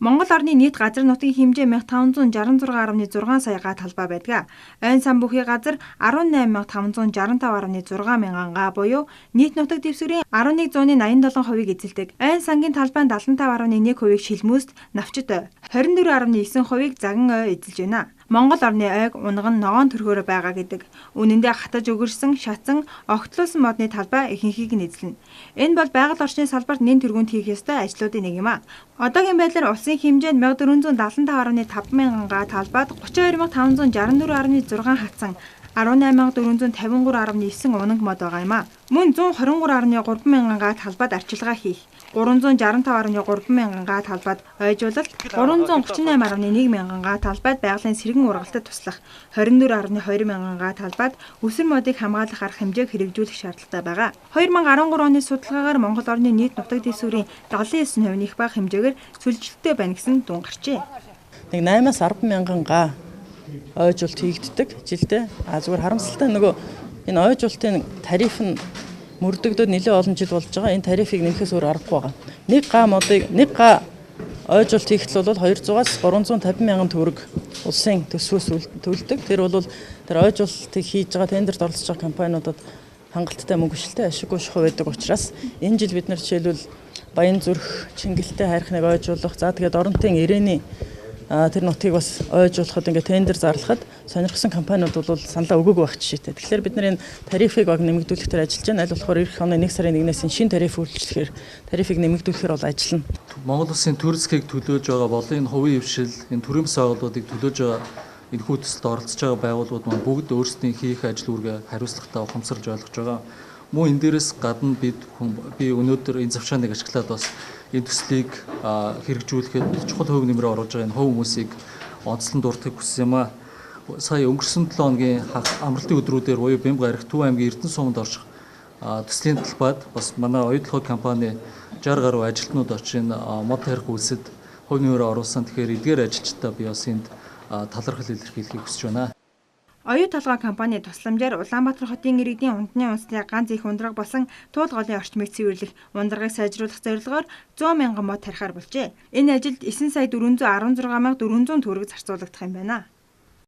Монгол орны нийт газар нутгийн хэмжээ 1566.6 сая талбай байдаг. Ойн сан бүхий газар 18,565.6 мянган га буюу нийт нутаг дэвсгэрийн 1187%-ийг эзэлдэг. Ойн сангийн талбай 75.1%-ийг шилмүүст, навчид 24.9%-ийг заган ой эзэлж байна. Монгол орны ойг унган ногоон төрхөөр байгаа гэдэг. Үнэндээ хатаж өгөрсөн, шатсан, огтлуулсан модны талбай ихэнхийг нь эзэлнэ. Энэ бол байгаль орчны салбарт нэн тэргүүнд хийх ёстой ажлуудын нэг юм а. Одоогийн байдлаар улсын хэмжээнд 1475.5 мянган га талбайд 32,564.6 хатсан 18,453.9 унаг мод байгаа юм а. Мөн 123.3 мянган га талбайд арчилгаа хийх, 365.3 мянган га талбайд ойжуулалт, 338.1 мянган га талбайд байгалийн сэргэн ургалтад туслах, 24.2 мянган га талбайд өсөр модыг хамгаалах арга хэмжээг хэрэгжүүлэх шаардлагатай байгаа. 2013 оны судалгаагаар Монгол орны нийт нутаг дэвсгэрийн 79% их бага хэмжээгээр сүлжилттэй байна гэсэн дүн гарчээ. Нэг 8-аас 10 мянган га ойжуулалт хийгддэг жилдээ. Зүгээр харамсалтай нөгөө энэ ойжуулалтын тариф нь мөрдөгдөд нэлээд олон жил болж байгаа. Энэ тарифыг нэмэхээс өөр аргагүй байгаа. Нэг га ойжуулалт хийхдээ бол 200-аас 350 мянган төгрөг улсын төсвөөс төлдөг. Тэр бол тэр ойжуулалтыг хийж байгаа тендерт оролцож байгаа компаниудад хангалттай мөнгө шилтэй ашиггүй шахуу байдаг учраас энэ жил бид нар жишээлбэл Баянзүрх, Чингэлтэй хайрхныг ойжуулах, за тэгээд Оронтын ирээний тэр нутгийг бас ойжуулахад ингээд тендер зарлахад сонирхсан компаниуд бол саналаа өгөөгүй байх жишээтэй. Тэгэхээр бид нар энэ тарифыг баг нэмэгдүүлэх төр ажиллаж байна. Аль болохоор эх оны 1 сарын 1-ээс шинэ тариф үйлчлэхээр тарифыг нэмэгдүүлэхээр бол ажиллана. Монгол Улсын төр засгийг төлөөж байгаа болон энэ хувийн хвшил, энэ төрийн бас байгууллагуудыг төлөөж байгаа энэ хүү төсөлд оролцож байгаа байгууллагууд маань бүгд өөрсдийн хийх ажил үүргээ хариуцлагатай ухамсарж ойлгож байгаа. Мөн энэ дээрээс гадна би өнөөдөр энэ завшааныг ашиглаад бас энэ төслийг хэрэгжүүлэхэд чухал хувь нэмрээ оруулж байгаа энэ хувь хүмүүсийг онцлон дурдахыг хүссэн юм а. Сая өнгөрсөн 7 хоногийн амралтын өдрүүдээр буюу Бямб гарах Төв аймгийн Эрдэнэ суманд орших төслийн талбайд бас манай оюутлах компани 60 гаруй ажилтнууд очиж мод тарих үйлсэд хувь нэмрээ оруулсан. Тэгэхээр эдгээр ажилчдаа би бас энд талархал илэрхийлэхийг хүсэж байна. Оюу толгой компани тусламжаар Улаанбаатар хотын иргэдийн унтны үндэсний ганц их ундраг болсон туул голын орчмыг цэвэрлэх, ундрагыг сайжруулах зорилгоор 100 мянган мод тарихаар болжээ. Энэ ажилд 9,416,400 төгрөг зарцуулагдах юм байна.